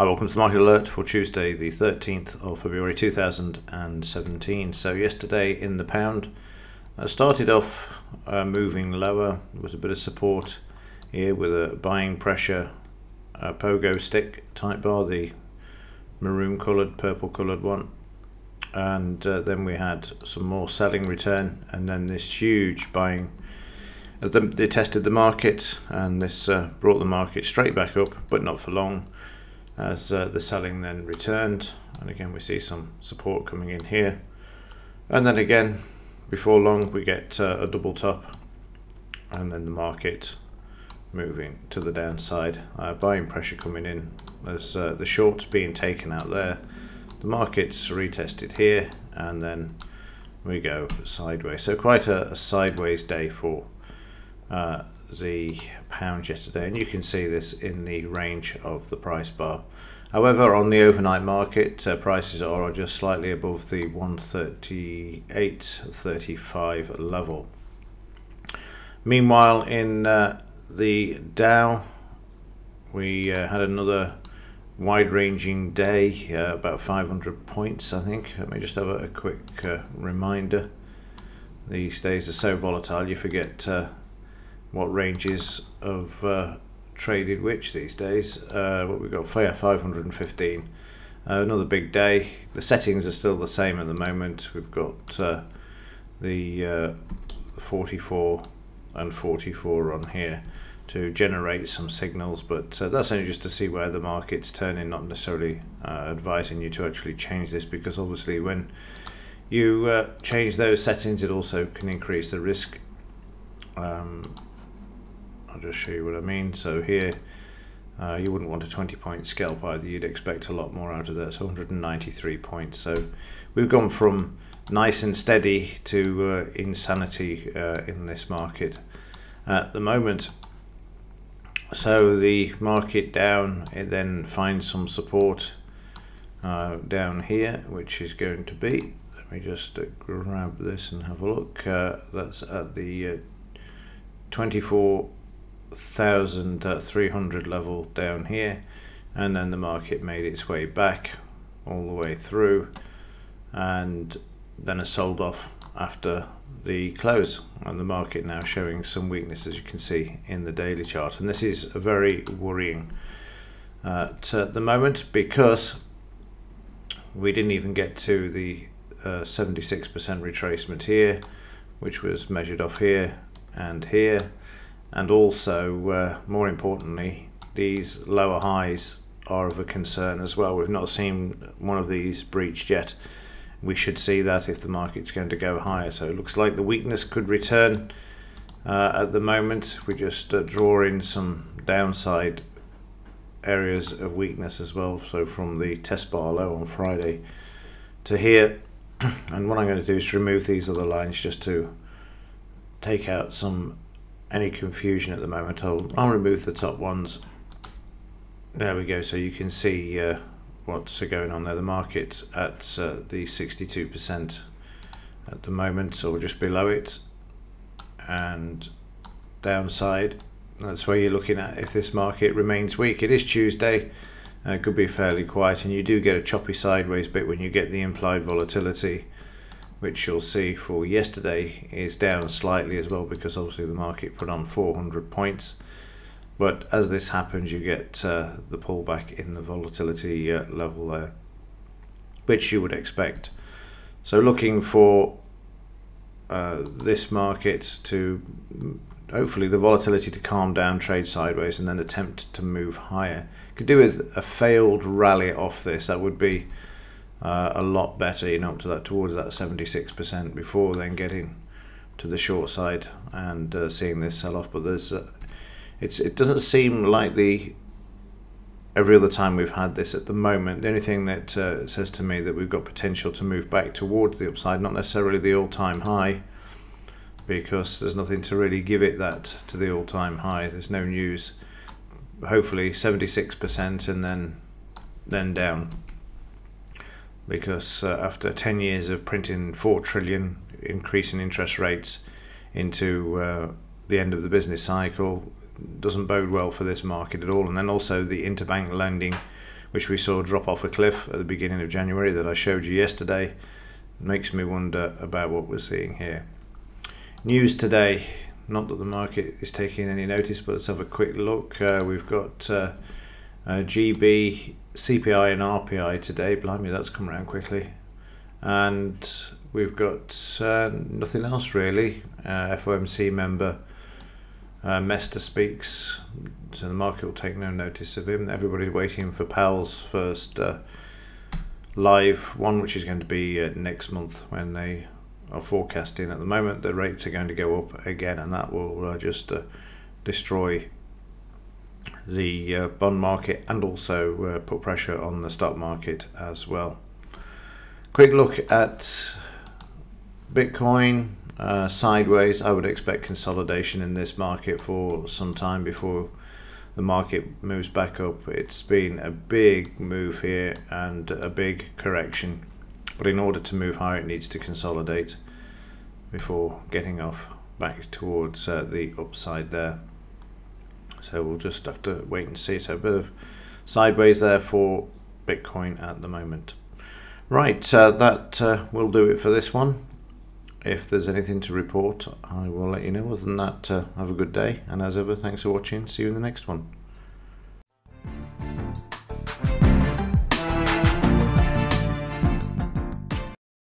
Hi, welcome to the Market Alert for Tuesday the 13th of February 2017. So yesterday in the pound, started off moving lower. There was a bit of support here with a buying pressure pogo stick type bar, the maroon coloured, purple coloured one. And then we had some more selling return, and then this huge buying as they tested the market, and this brought the market straight back up, but not for long, as the selling then returned. And again we see some support coming in here, and then again before long we get a double top, and then the market moving to the downside, buying pressure coming in as the shorts being taken out there. The market's retested here, and then we go sideways. So quite a sideways day for the pound yesterday, and you can see this in the range of the price bar. However, on the overnight market, prices are just slightly above the 138.35 level. Meanwhile, in the Dow, we had another wide-ranging day, about 500 points, I think. Let me just have a quick reminder. These days are so volatile, you forget what ranges of traded which these days. What we've got, 515. Another big day. The settings are still the same at the moment. We've got the 44 and 44 on here to generate some signals, but that's only just to see where the market's turning, not necessarily advising you to actually change this, because obviously when you change those settings it also can increase the risk. I'll just show you what I mean. So here you wouldn't want a 20-point scalp either, you'd expect a lot more out of that. So 193 points. So we've gone from nice and steady to insanity in this market at the moment. So the market down, it then finds some support down here, which is going to be, let me just grab this and have a look. That's at the 24,300 level down here, and then the market made its way back all the way through, and then has sold off after the close, and the market now showing some weakness, as you can see in the daily chart. And this is very worrying at the moment, because we didn't even get to the 76% retracement here, which was measured off here and here. And also, more importantly, these lower highs are of a concern as well. We've not seen one of these breached yet. We should see that if the market's going to go higher. So it looks like the weakness could return at the moment. We just draw in some downside areas of weakness as well. So from the test bar low on Friday to here. And what I'm going to do is remove these other lines just to take out any confusion at the moment. I'll remove the top ones. There we go. So you can see what's going on there. The market's at the 62% at the moment, so we're just below it, and downside, that's where you're looking at if this market remains weak. It is Tuesday, it could be fairly quiet, and you do get a choppy sideways bit when you get the implied volatility, which you'll see for yesterday is down slightly as well, because obviously the market put on 400 points. But as this happens, you get the pullback in the volatility level there, which you would expect. So looking for this market to, hopefully the volatility to calm down, trade sideways, and then attempt to move higher. Could do with a failed rally off this. That would be a lot better, you know, up to that, towards that 76% before then getting to the short side and seeing this sell off. But there's it doesn't seem like every other time we've had this at the moment. The only thing that says to me that we've got potential to move back towards the upside, not necessarily the all-time high, because there's nothing to really give it that to the all-time high. There's no news. Hopefully 76% and then down, because after 10 years of printing 4 trillion, increasing interest rates into the end of the business cycle, doesn't bode well for this market at all. And then also the interbank lending, which we saw drop off a cliff at the beginning of January that I showed you yesterday, makes me wonder about what we're seeing here. News today, not that the market is taking any notice, but let's have a quick look. We've got GB, CPI and RPI today. Blimey, that's come around quickly. And we've got nothing else really. FOMC member Mester speaks, so the market will take no notice of him. Everybody's waiting for Powell's first live one, which is going to be next month, when they are forecasting at the moment the rates are going to go up again, and that will just destroy the bond market and also put pressure on the stock market as well. Quick look at Bitcoin. Sideways. I would expect consolidation in this market for some time before the market moves back up. It's been a big move here and a big correction, but in order to move higher it needs to consolidate before getting off back towards the upside there. So we'll just have to wait and see. So a bit of sideways there for Bitcoin at the moment. Right, that will do it for this one. If there's anything to report, I will let you know. Other than that, have a good day, and as ever, thanks for watching. See you in the next one.